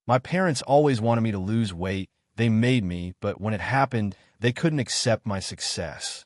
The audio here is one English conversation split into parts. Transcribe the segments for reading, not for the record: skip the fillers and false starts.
My parents always wanted me to lose weight. They made me, but when it happened, they couldn't accept my success.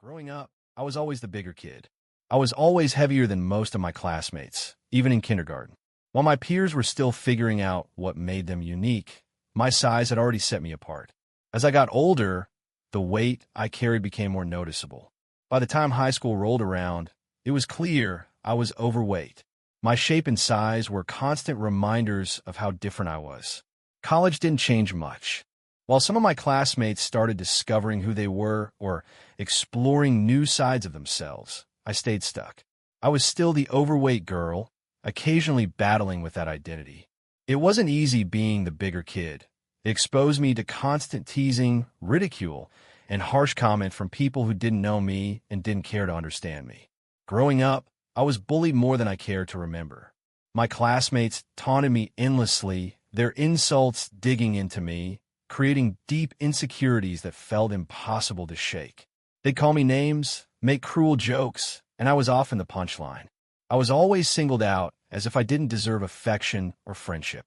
Growing up, I was always the bigger kid. I was always heavier than most of my classmates, even in kindergarten. While my peers were still figuring out what made them unique, my size had already set me apart. As I got older, the weight I carried became more noticeable. By the time high school rolled around, it was clear I was overweight. My shape and size were constant reminders of how different I was. College didn't change much. While some of my classmates started discovering who they were or exploring new sides of themselves, I stayed stuck. I was still the overweight girl, occasionally battling with that identity. It wasn't easy being the bigger kid. It exposed me to constant teasing, ridicule, and harsh comment from people who didn't know me and didn't care to understand me. Growing up, I was bullied more than I cared to remember. My classmates taunted me endlessly, their insults digging into me, creating deep insecurities that felt impossible to shake. They'd call me names, make cruel jokes, and I was often the punchline. I was always singled out as if I didn't deserve affection or friendship.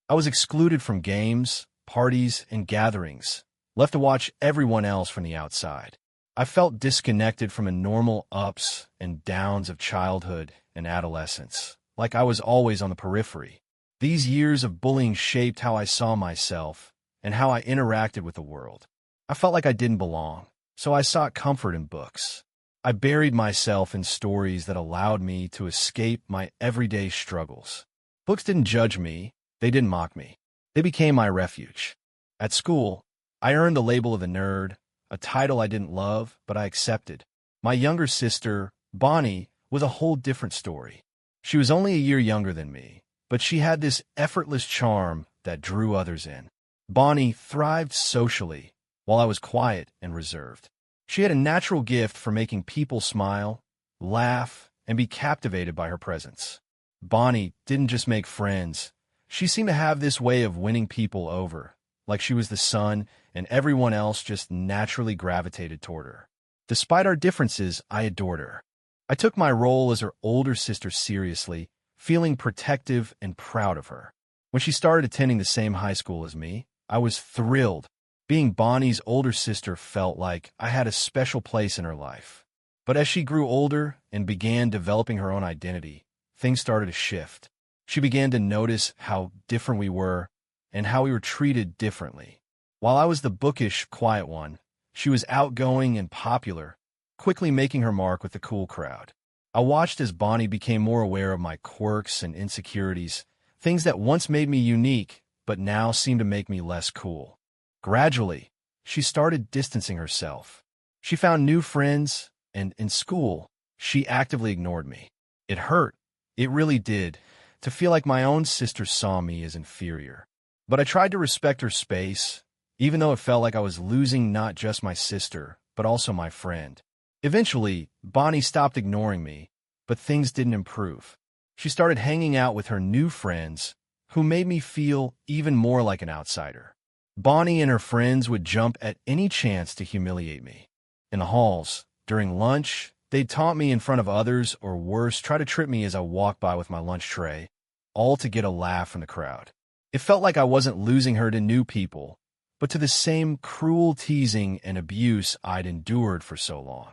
I was excluded from games, parties, and gatherings, left to watch everyone else from the outside. I felt disconnected from the normal ups and downs of childhood and adolescence, like I was always on the periphery. These years of bullying shaped how I saw myself and how I interacted with the world. I felt like I didn't belong, so I sought comfort in books. I buried myself in stories that allowed me to escape my everyday struggles. Books didn't judge me, they didn't mock me. They became my refuge. At school, I earned the label of the nerd, a title I didn't love, but I accepted. My younger sister, Bonnie, was a whole different story. She was only a year younger than me, but she had this effortless charm that drew others in. Bonnie thrived socially, while I was quiet and reserved. She had a natural gift for making people smile, laugh, and be captivated by her presence. Bonnie didn't just make friends. She seemed to have this way of winning people over, like she was the sun and everyone else just naturally gravitated toward her. Despite our differences, I adored her. I took my role as her older sister seriously, feeling protective and proud of her. When she started attending the same high school as me, I was thrilled. Being Bonnie's older sister felt like I had a special place in her life. But as she grew older and began developing her own identity, things started to shift. She began to notice how different we were and how we were treated differently. While I was the bookish, quiet one, she was outgoing and popular, quickly making her mark with the cool crowd. I watched as Bonnie became more aware of my quirks and insecurities, things that once made me unique, but now seemed to make me less cool. Gradually, she started distancing herself. She found new friends, and in school, she actively ignored me. It hurt. It really did, to feel like my own sister saw me as inferior. But I tried to respect her space, even though it felt like I was losing not just my sister, but also my friend. Eventually, Bonnie stopped ignoring me, but things didn't improve. She started hanging out with her new friends, who made me feel even more like an outsider. Bonnie and her friends would jump at any chance to humiliate me. In the halls, during lunch, they'd taunt me in front of others, or worse, try to trip me as I walked by with my lunch tray, all to get a laugh from the crowd. It felt like I wasn't losing her to new people, but to the same cruel teasing and abuse I'd endured for so long.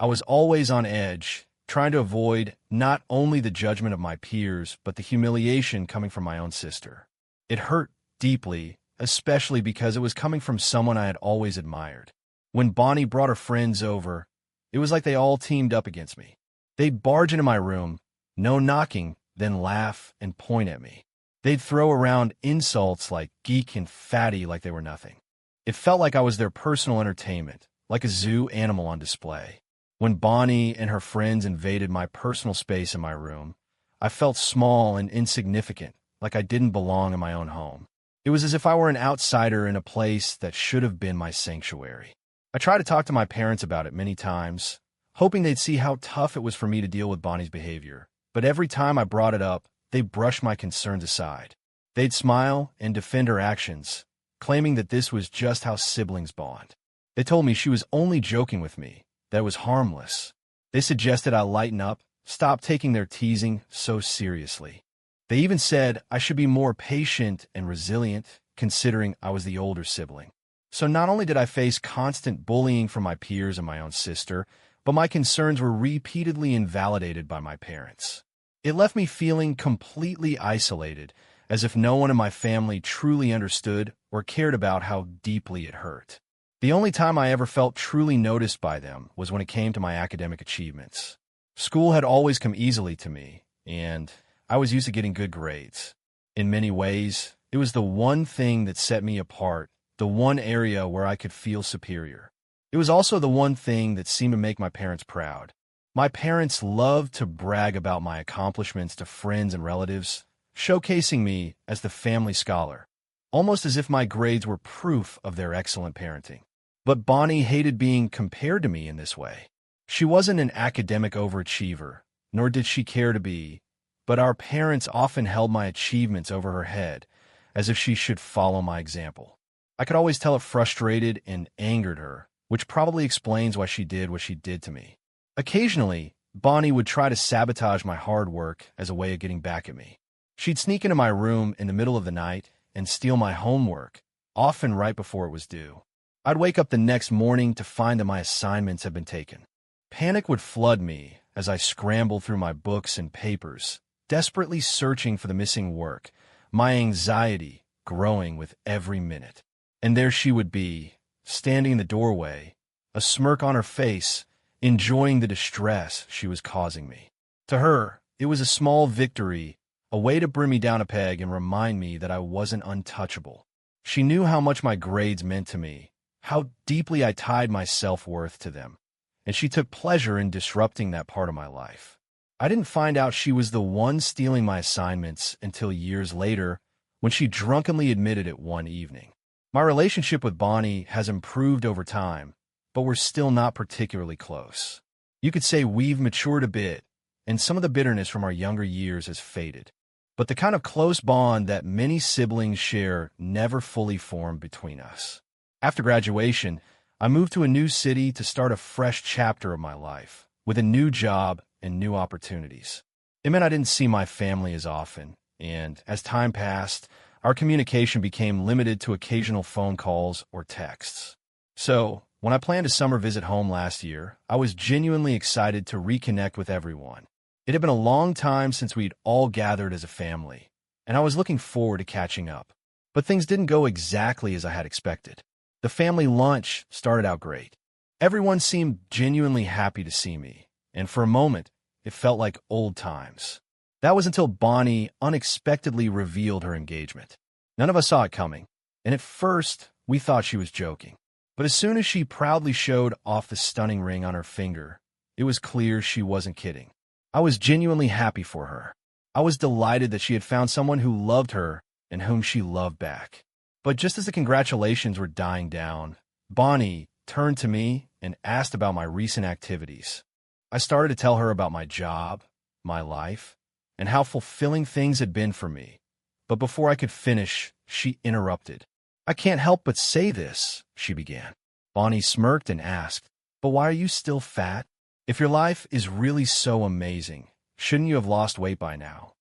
I was always on edge, trying to avoid not only the judgment of my peers, but the humiliation coming from my own sister. It hurt deeply, especially because it was coming from someone I had always admired. When Bonnie brought her friends over, it was like they all teamed up against me. They'd barge into my room, no knocking, then laugh and point at me. They'd throw around insults like geek and fatty like they were nothing. It felt like I was their personal entertainment, like a zoo animal on display. When Bonnie and her friends invaded my personal space in my room, I felt small and insignificant, like I didn't belong in my own home. It was as if I were an outsider in a place that should have been my sanctuary. I tried to talk to my parents about it many times, hoping they'd see how tough it was for me to deal with Bonnie's behavior. But every time I brought it up, they brushed my concerns aside. They'd smile and defend her actions, claiming that this was just how siblings bond. They told me she was only joking with me, that it was harmless. They suggested I lighten up, stop taking their teasing so seriously. They even said I should be more patient and resilient, considering I was the older sibling. So not only did I face constant bullying from my peers and my own sister, but my concerns were repeatedly invalidated by my parents. It left me feeling completely isolated, as if no one in my family truly understood or cared about how deeply it hurt. The only time I ever felt truly noticed by them was when it came to my academic achievements. School had always come easily to me, and I was used to getting good grades. In many ways, it was the one thing that set me apart, the one area where I could feel superior. It was also the one thing that seemed to make my parents proud. My parents loved to brag about my accomplishments to friends and relatives, showcasing me as the family scholar, almost as if my grades were proof of their excellent parenting. But Bonnie hated being compared to me in this way. She wasn't an academic overachiever, nor did she care to be, but our parents often held my achievements over her head, as if she should follow my example. I could always tell it frustrated and angered her, which probably explains why she did what she did to me. Occasionally, Bonnie would try to sabotage my hard work as a way of getting back at me. She'd sneak into my room in the middle of the night and steal my homework, often right before it was due. I'd wake up the next morning to find that my assignments had been taken. Panic would flood me as I scrambled through my books and papers, desperately searching for the missing work, my anxiety growing with every minute. And there she would be, standing in the doorway, a smirk on her face, enjoying the distress she was causing me. To her, it was a small victory, a way to bring me down a peg and remind me that I wasn't untouchable. She knew how much my grades meant to me, how deeply I tied my self-worth to them, and she took pleasure in disrupting that part of my life. I didn't find out she was the one stealing my assignments until years later, when she drunkenly admitted it one evening. My relationship with Bonnie has improved over time, but we're still not particularly close. You could say we've matured a bit, and some of the bitterness from our younger years has faded. But the kind of close bond that many siblings share never fully formed between us. After graduation, I moved to a new city to start a fresh chapter of my life, with a new job and new opportunities. It meant I didn't see my family as often, and as time passed, our communication became limited to occasional phone calls or texts. So, when I planned a summer visit home last year, I was genuinely excited to reconnect with everyone. It had been a long time since we'd all gathered as a family, and I was looking forward to catching up. But things didn't go exactly as I had expected. The family lunch started out great. Everyone seemed genuinely happy to see me, and for a moment, it felt like old times. That was until Bonnie unexpectedly revealed her engagement. None of us saw it coming, and at first, we thought she was joking. But as soon as she proudly showed off the stunning ring on her finger, it was clear she wasn't kidding. I was genuinely happy for her. I was delighted that she had found someone who loved her and whom she loved back. But just as the congratulations were dying down, Bonnie turned to me and asked about my recent activities. I started to tell her about my job, my life, and how fulfilling things had been for me. But before I could finish, she interrupted. "I can't help but say this," she began. Bonnie smirked and asked, "But why are you still fat? If your life is really so amazing, shouldn't you have lost weight by now?"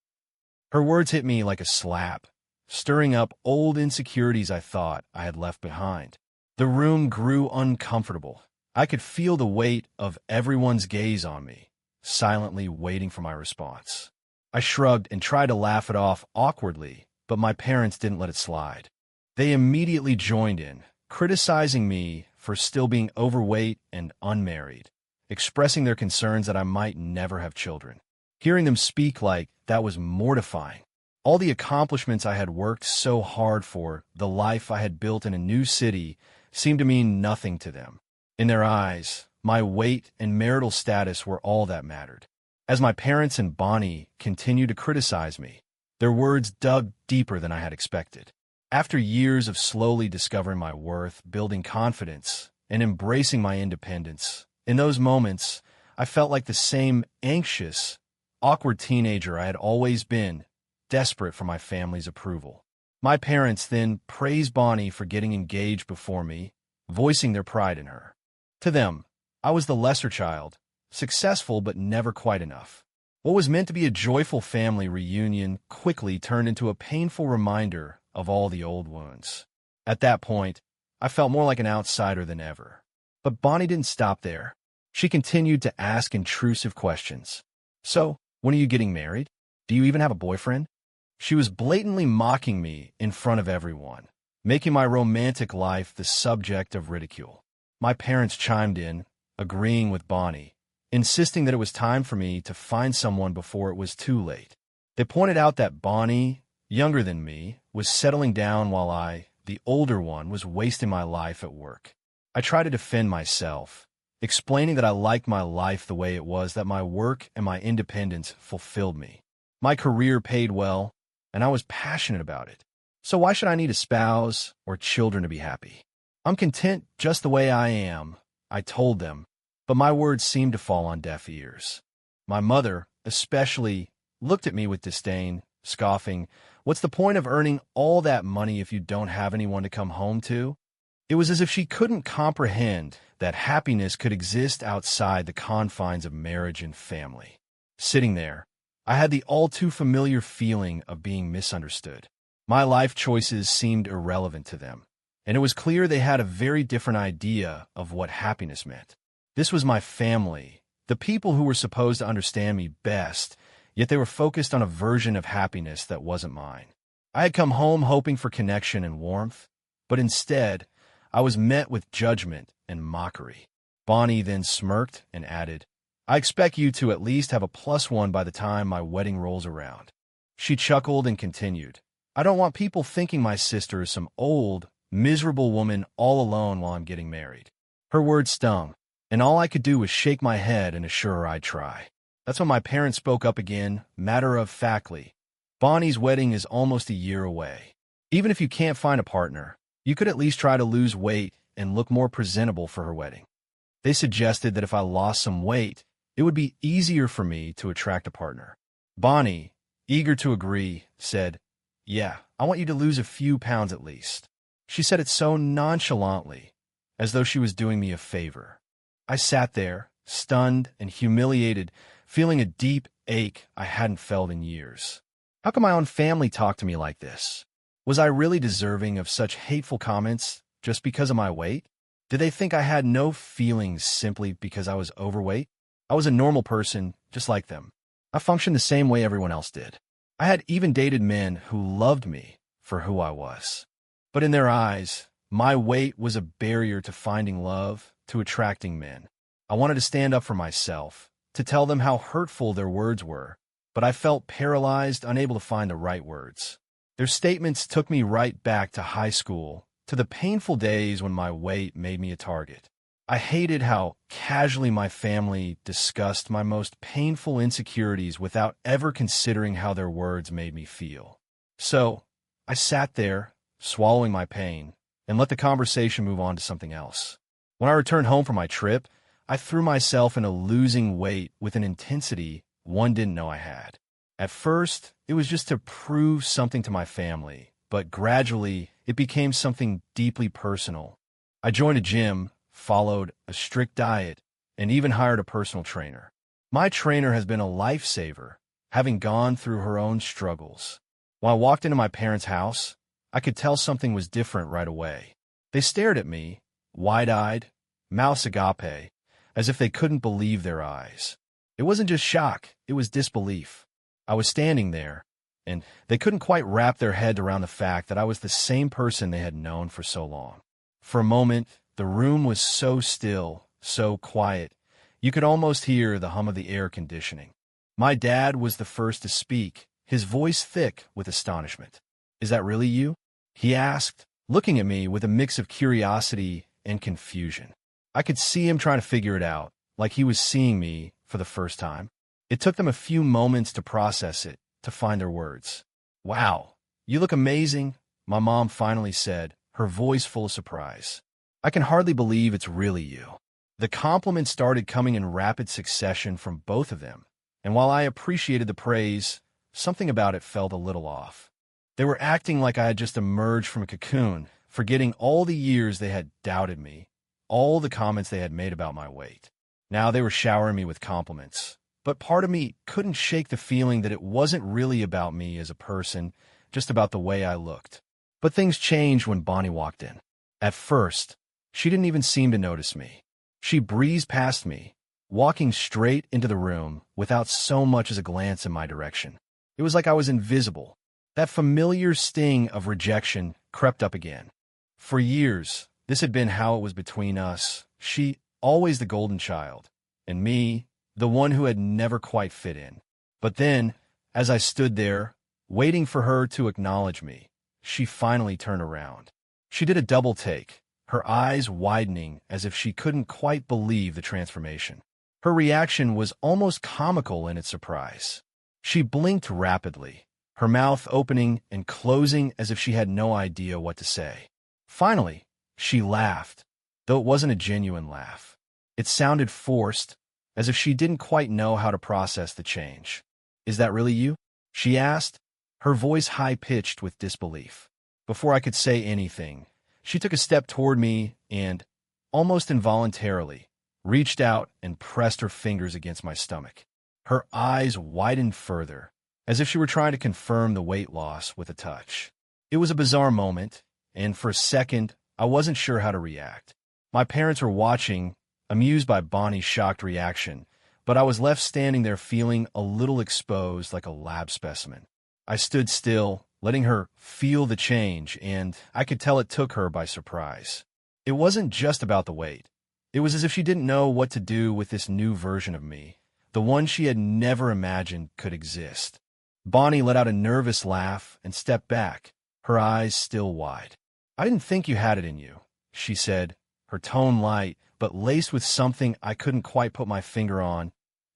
Her words hit me like a slap, stirring up old insecurities I thought I had left behind. The room grew uncomfortable. I could feel the weight of everyone's gaze on me, silently waiting for my response. I shrugged and tried to laugh it off awkwardly, but my parents didn't let it slide. They immediately joined in, criticizing me for still being overweight and unmarried, expressing their concerns that I might never have children. Hearing them speak like that was mortifying. All the accomplishments I had worked so hard for, the life I had built in a new city, seemed to mean nothing to them. In their eyes, my weight and marital status were all that mattered. As my parents and Bonnie continued to criticize me, their words dug deeper than I had expected. After years of slowly discovering my worth, building confidence, and embracing my independence, in those moments, I felt like the same anxious, awkward teenager I had always been, desperate for my family's approval. My parents then praised Bonnie for getting engaged before me, voicing their pride in her. To them, I was the lesser child, successful but never quite enough. What was meant to be a joyful family reunion quickly turned into a painful reminder of all the old wounds. At that point, I felt more like an outsider than ever. But Bonnie didn't stop there. She continued to ask intrusive questions. So, when are you getting married? Do you even have a boyfriend? She was blatantly mocking me in front of everyone, making my romantic life the subject of ridicule. My parents chimed in, agreeing with Bonnie, insisting that it was time for me to find someone before it was too late. They pointed out that Bonnie, younger than me, was settling down while I, the older one, was wasting my life at work. I tried to defend myself, explaining that I liked my life the way it was, that my work and my independence fulfilled me. My career paid well, and I was passionate about it. So why should I need a spouse or children to be happy? I'm content just the way I am, I told them, but my words seemed to fall on deaf ears. My mother, especially, looked at me with disdain, scoffing, "What's the point of earning all that money if you don't have anyone to come home to?" It was as if she couldn't comprehend that happiness could exist outside the confines of marriage and family. Sitting there, I had the all-too-familiar feeling of being misunderstood. My life choices seemed irrelevant to them, and it was clear they had a very different idea of what happiness meant. This was my family, the people who were supposed to understand me best, yet they were focused on a version of happiness that wasn't mine. I had come home hoping for connection and warmth, but instead, I was met with judgment and mockery. Bonnie then smirked and added, "I expect you to at least have a +1 by the time my wedding rolls around." She chuckled and continued, "I don't want people thinking my sister is some old, miserable woman all alone while I'm getting married." Her words stung, and all I could do was shake my head and assure her I'd try. That's when my parents spoke up again, matter-of-factly. "Bonnie's wedding is almost a year away. Even if you can't find a partner, you could at least try to lose weight and look more presentable for her wedding." They suggested that if I lost some weight, it would be easier for me to attract a partner. Bonnie, eager to agree, said, "Yeah, I want you to lose a few pounds at least." She said it so nonchalantly, as though she was doing me a favor. I sat there, stunned and humiliated, feeling a deep ache I hadn't felt in years. How could my own family talk to me like this? Was I really deserving of such hateful comments just because of my weight? Did they think I had no feelings simply because I was overweight? I was a normal person, just like them. I functioned the same way everyone else did. I had even dated men who loved me for who I was. But in their eyes, my weight was a barrier to finding love, to attracting men. I wanted to stand up for myself, to tell them how hurtful their words were, but I felt paralyzed, unable to find the right words. Their statements took me right back to high school, to the painful days when my weight made me a target. I hated how casually my family discussed my most painful insecurities without ever considering how their words made me feel. So, I sat there, swallowing my pain, and let the conversation move on to something else. When I returned home from my trip, I threw myself into losing weight with an intensity one didn't know I had. At first, it was just to prove something to my family, but gradually, it became something deeply personal. I joined a gym, followed a strict diet, and even hired a personal trainer. My trainer has been a lifesaver, having gone through her own struggles. When I walked into my parents' house, I could tell something was different right away. They stared at me, wide-eyed, mouths agape, as if they couldn't believe their eyes. It wasn't just shock, it was disbelief. I was standing there, and they couldn't quite wrap their head around the fact that I was the same person they had known for so long. For a moment, the room was so still, so quiet, you could almost hear the hum of the air conditioning. My dad was the first to speak, his voice thick with astonishment. "Is that really you?" he asked, looking at me with a mix of curiosity and confusion. I could see him trying to figure it out, like he was seeing me for the first time. It took them a few moments to process it, to find their words. "Wow, you look amazing," my mom finally said, her voice full of surprise. "I can hardly believe it's really you." The compliments started coming in rapid succession from both of them, and while I appreciated the praise, something about it felt a little off. They were acting like I had just emerged from a cocoon, forgetting all the years they had doubted me, all the comments they had made about my weight. Now they were showering me with compliments, But part of me couldn't shake the feeling that it wasn't really about me as a person, just about the way I looked. But things changed when Bonnie walked in. At first, she didn't even seem to notice me. She breezed past me, walking straight into the room without so much as a glance in my direction. It was like I was invisible. That familiar sting of rejection crept up again. For years, this had been how it was between us. She, always the golden child, and me, the one who had never quite fit in. But then, as I stood there, waiting for her to acknowledge me, she finally turned around. She did a double take, her eyes widening as if she couldn't quite believe the transformation. Her reaction was almost comical in its surprise. She blinked rapidly, her mouth opening and closing as if she had no idea what to say. Finally, she laughed, though it wasn't a genuine laugh. It sounded forced, as if she didn't quite know how to process the change. "Is that really you?" she asked, her voice high-pitched with disbelief. Before I could say anything, she took a step toward me and, almost involuntarily, reached out and pressed her fingers against my stomach. Her eyes widened further, as if she were trying to confirm the weight loss with a touch. It was a bizarre moment, and for a second, I wasn't sure how to react. My parents were watching, amused by Bonnie's shocked reaction, but I was left standing there feeling a little exposed like a lab specimen. I stood still, letting her feel the change, and I could tell it took her by surprise. It wasn't just about the weight. It was as if she didn't know what to do with this new version of me, the one she had never imagined could exist. Bonnie let out a nervous laugh and stepped back, her eyes still wide. "I didn't think you had it in you," she said, her tone light, but laced with something I couldn't quite put my finger on.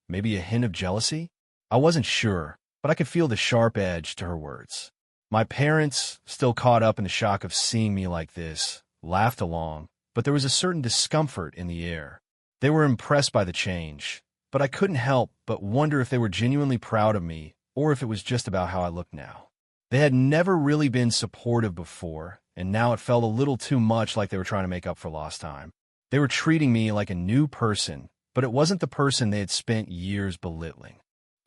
Maybe a hint of jealousy? I wasn't sure, but I could feel the sharp edge to her words. My parents, still caught up in the shock of seeing me like this, laughed along, but there was a certain discomfort in the air. They were impressed by the change, but I couldn't help but wonder if they were genuinely proud of me or if it was just about how I looked now. They had never really been supportive before, and now it felt a little too much like they were trying to make up for lost time. They were treating me like a new person, but it wasn't the person they had spent years belittling.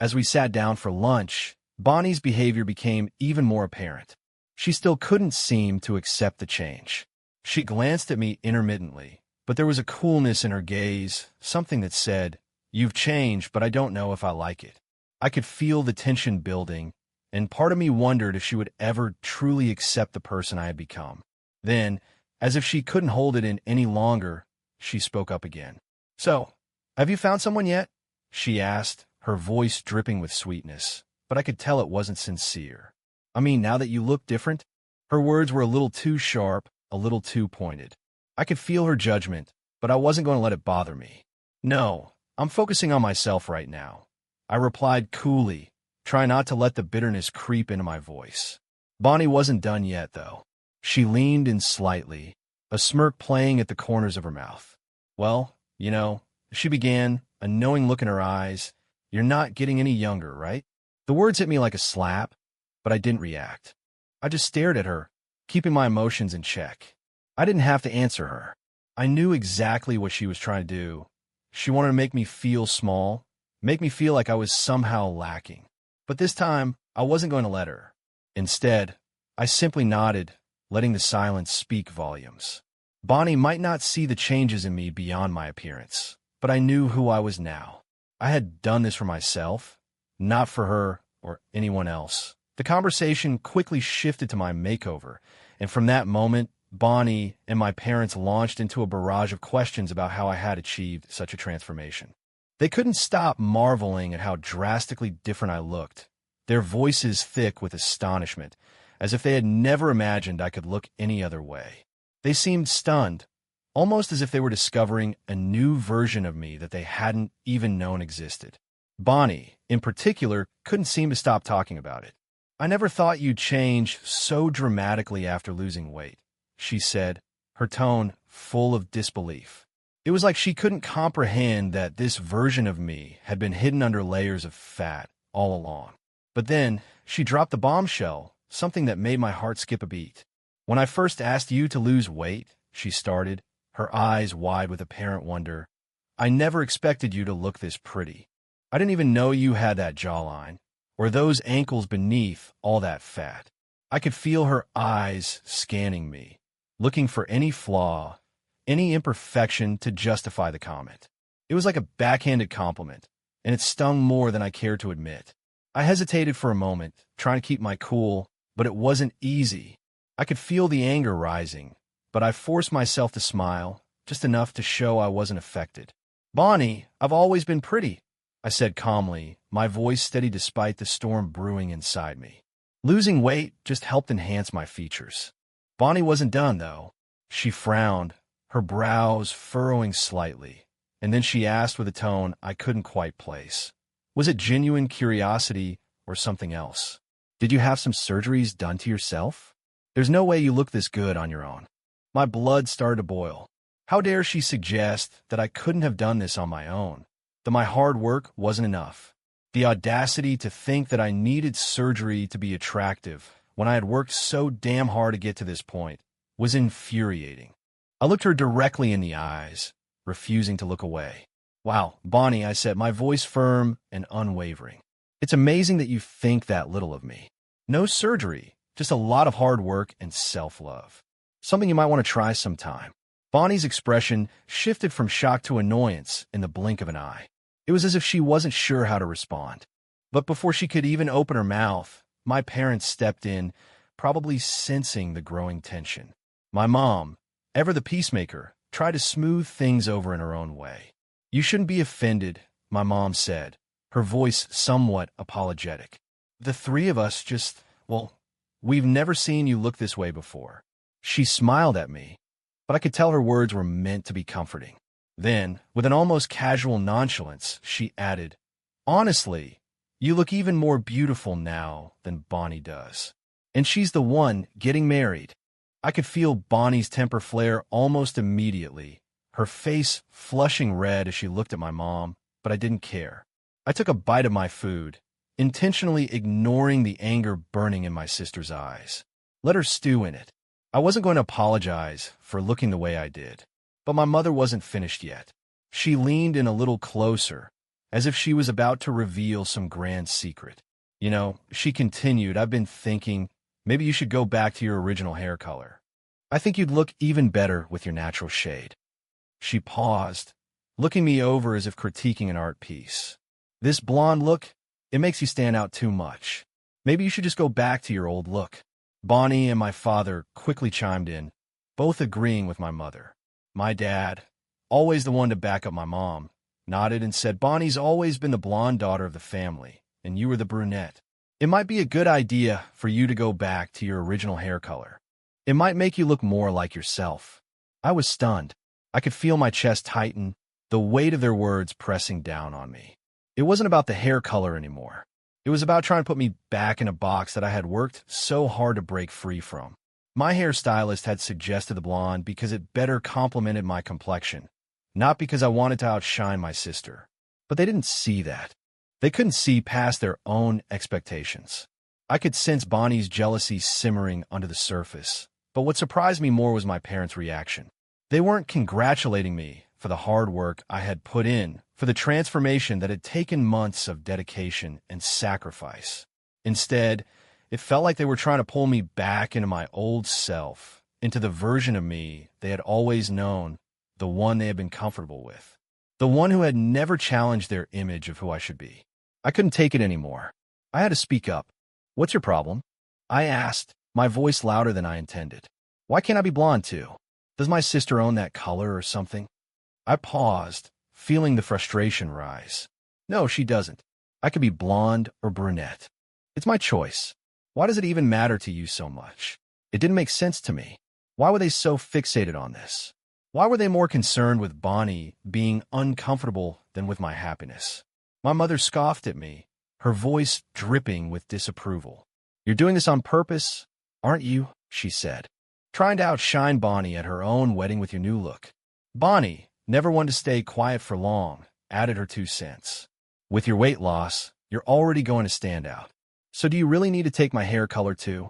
As we sat down for lunch, Bonnie's behavior became even more apparent. She still couldn't seem to accept the change. She glanced at me intermittently, but there was a coolness in her gaze, something that said, "You've changed, but I don't know if I like it." I could feel the tension building, and part of me wondered if she would ever truly accept the person I had become. Then, as if she couldn't hold it in any longer, she spoke up again. "So, have you found someone yet?" she asked, her voice dripping with sweetness, but I could tell it wasn't sincere. "I mean, now that you look different?" Her words were a little too sharp, a little too pointed. I could feel her judgment, but I wasn't going to let it bother me. "No, I'm focusing on myself right now," I replied coolly, trying not to let the bitterness creep into my voice. Bonnie wasn't done yet, though. She leaned in slightly, a smirk playing at the corners of her mouth. "Well, she began, a knowing look in her eyes, "you're not getting any younger, right?" The words hit me like a slap, but I didn't react. I just stared at her, keeping my emotions in check. I didn't have to answer her. I knew exactly what she was trying to do. She wanted to make me feel small, make me feel like I was somehow lacking. But this time, I wasn't going to let her. Instead, I simply nodded, letting the silence speak volumes. Bonnie might not see the changes in me beyond my appearance, but I knew who I was now. I had done this for myself, not for her or anyone else. The conversation quickly shifted to my makeover, and from that moment, Bonnie and my parents launched into a barrage of questions about how I had achieved such a transformation. They couldn't stop marveling at how drastically different I looked, their voices thick with astonishment, as if they had never imagined I could look any other way. They seemed stunned, almost as if they were discovering a new version of me that they hadn't even known existed. Bonnie, in particular, couldn't seem to stop talking about it. "I never thought you'd change so dramatically after losing weight," she said, her tone full of disbelief. It was like she couldn't comprehend that this version of me had been hidden under layers of fat all along. But then she dropped the bombshell, something that made my heart skip a beat. "When I first asked you to lose weight," she started, her eyes wide with apparent wonder, "I never expected you to look this pretty. I didn't even know you had that jawline, or those ankles beneath all that fat. I could feel her eyes scanning me, looking for any flaw, any imperfection to justify the comment. It was like a backhanded compliment, and it stung more than I cared to admit. I hesitated for a moment, trying to keep my cool, but it wasn't easy. I could feel the anger rising, but I forced myself to smile, just enough to show I wasn't affected. "Bonnie, I've always been pretty," I said calmly, my voice steady despite the storm brewing inside me. Losing weight just helped enhance my features. Bonnie wasn't done, though. She frowned, her brows furrowing slightly, and then she asked with a tone I couldn't quite place. Was it genuine curiosity or something else? "Did you have some surgeries done to yourself? There's no way you look this good on your own." My blood started to boil. How dare she suggest that I couldn't have done this on my own, that my hard work wasn't enough? The audacity to think that I needed surgery to be attractive when I had worked so damn hard to get to this point was infuriating. I looked her directly in the eyes, refusing to look away. "Wow, Bonnie," I said, my voice firm and unwavering. "It's amazing that you think that little of me. No surgery, just a lot of hard work and self-love. Something you might want to try sometime." Bonnie's expression shifted from shock to annoyance in the blink of an eye. It was as if she wasn't sure how to respond. But before she could even open her mouth, my parents stepped in, probably sensing the growing tension. My mom, ever the peacemaker, tried to smooth things over in her own way. "You shouldn't be offended," my mom said, her voice somewhat apologetic. "The three of us we've never seen you look this way before." She smiled at me, but I could tell her words were meant to be comforting. Then, with an almost casual nonchalance, she added, "Honestly, you look even more beautiful now than Bonnie does. And she's the one getting married." I could feel Bonnie's temper flare almost immediately, her face flushing red as she looked at my mom, but I didn't care. I took a bite of my food, intentionally ignoring the anger burning in my sister's eyes. Let her stew in it. I wasn't going to apologize for looking the way I did. But my mother wasn't finished yet. She leaned in a little closer, as if she was about to reveal some grand secret. "You know," she continued, "I've been thinking maybe you should go back to your original hair color. I think you'd look even better with your natural shade." She paused, looking me over as if critiquing an art piece. "This blonde look, it makes you stand out too much. Maybe you should just go back to your old look." Bonnie and my father quickly chimed in, both agreeing with my mother. My dad, always the one to back up my mom, nodded and said, "Bonnie's always been the blonde daughter of the family, and you were the brunette. It might be a good idea for you to go back to your original hair color. It might make you look more like yourself." I was stunned. I could feel my chest tighten, the weight of their words pressing down on me. It wasn't about the hair color anymore. It was about trying to put me back in a box that I had worked so hard to break free from. My hairstylist had suggested the blonde because it better complemented my complexion, not because I wanted to outshine my sister. But they didn't see that. They couldn't see past their own expectations. I could sense Bonnie's jealousy simmering under the surface, but what surprised me more was my parents' reaction. They weren't congratulating me for the hard work I had put in, for the transformation that had taken months of dedication and sacrifice. Instead, it felt like they were trying to pull me back into my old self, into the version of me they had always known, the one they had been comfortable with, the one who had never challenged their image of who I should be. I couldn't take it anymore. I had to speak up. "What's your problem?" I asked, my voice louder than I intended. "Why can't I be blonde too? Does my sister own that color or something?" I paused, feeling the frustration rise. "No, she doesn't. I could be blonde or brunette. It's my choice. Why does it even matter to you so much?" It didn't make sense to me. Why were they so fixated on this? Why were they more concerned with Bonnie being uncomfortable than with my happiness? My mother scoffed at me, her voice dripping with disapproval. "You're doing this on purpose, aren't you?" she said. "Trying to outshine Bonnie at her own wedding with your new look." Bonnie, never one to stay quiet for long, added her 2 cents. "With your weight loss, you're already going to stand out. So do you really need to take my hair color too?"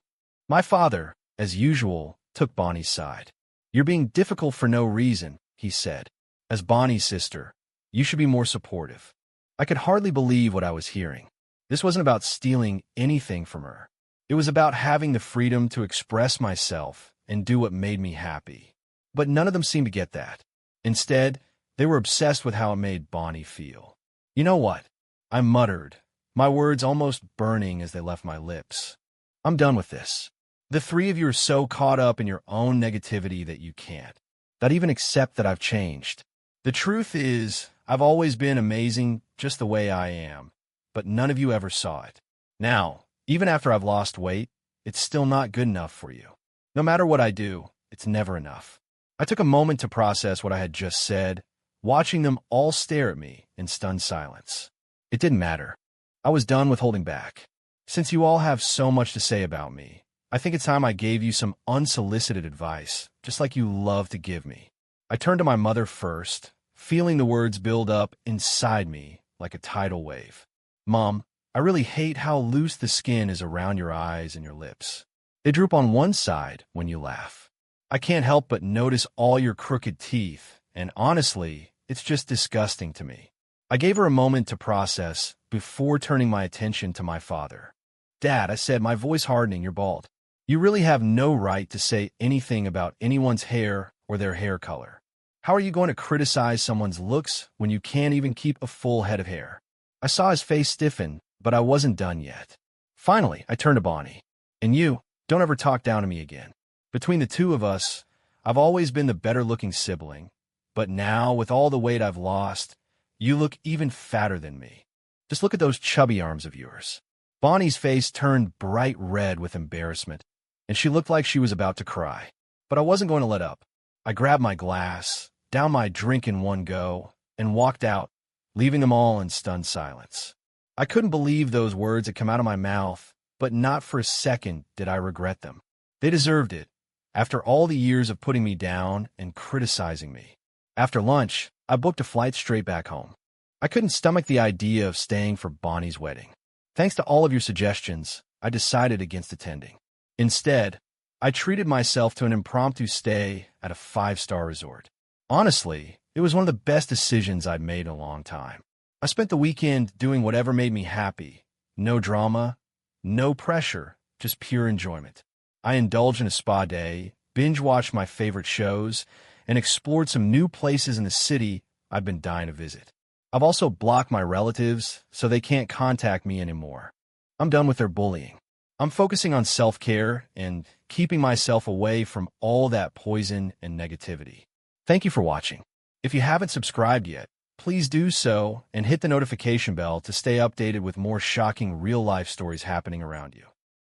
My father, as usual, took Bonnie's side. "You're being difficult for no reason," he said. "As Bonnie's sister, you should be more supportive." I could hardly believe what I was hearing. This wasn't about stealing anything from her. It was about having the freedom to express myself and do what made me happy. But none of them seemed to get that. Instead, they were obsessed with how it made Bonnie feel. You know what? I muttered, my words almost burning as they left my lips. I'm done with this. The three of you are so caught up in your own negativity that you can't. Not even accept that I've changed. The truth is, I've always been amazing just the way I am, but none of you ever saw it. Now, even after I've lost weight, it's still not good enough for you. No matter what I do, it's never enough. I took a moment to process what I had just said, watching them all stare at me in stunned silence. It didn't matter. I was done with holding back. Since you all have so much to say about me, I think it's time I gave you some unsolicited advice, just like you love to give me. I turned to my mother first, feeling the words build up inside me like a tidal wave. Mom, I really hate how loose the skin is around your eyes and your lips. They droop on one side when you laugh. I can't help but notice all your crooked teeth, and honestly, it's just disgusting to me. I gave her a moment to process before turning my attention to my father. Dad, I said, my voice hardening, you're bald. You really have no right to say anything about anyone's hair or their hair color. How are you going to criticize someone's looks when you can't even keep a full head of hair? I saw his face stiffen, but I wasn't done yet. Finally, I turned to Bonnie. And you, don't ever talk down to me again. Between the two of us, I've always been the better-looking sibling, but now, with all the weight I've lost, you look even fatter than me. Just look at those chubby arms of yours. Bonnie's face turned bright red with embarrassment, and she looked like she was about to cry. But I wasn't going to let up. I grabbed my glass, downed my drink in one go, and walked out, leaving them all in stunned silence. I couldn't believe those words had come out of my mouth, but not for a second did I regret them. They deserved it, after all the years of putting me down and criticizing me. After lunch, I booked a flight straight back home. I couldn't stomach the idea of staying for Bonnie's wedding. Thanks to all of your suggestions, I decided against attending. Instead, I treated myself to an impromptu stay at a 5-star resort. Honestly, it was one of the best decisions I'd made in a long time. I spent the weekend doing whatever made me happy. No drama, no pressure, just pure enjoyment. I indulged in a spa day, binge-watched my favorite shows, and explored some new places in the city I've been dying to visit. I've also blocked my relatives so they can't contact me anymore. I'm done with their bullying. I'm focusing on self-care and keeping myself away from all that poison and negativity. Thank you for watching. If you haven't subscribed yet, please do so and hit the notification bell to stay updated with more shocking real-life stories happening around you.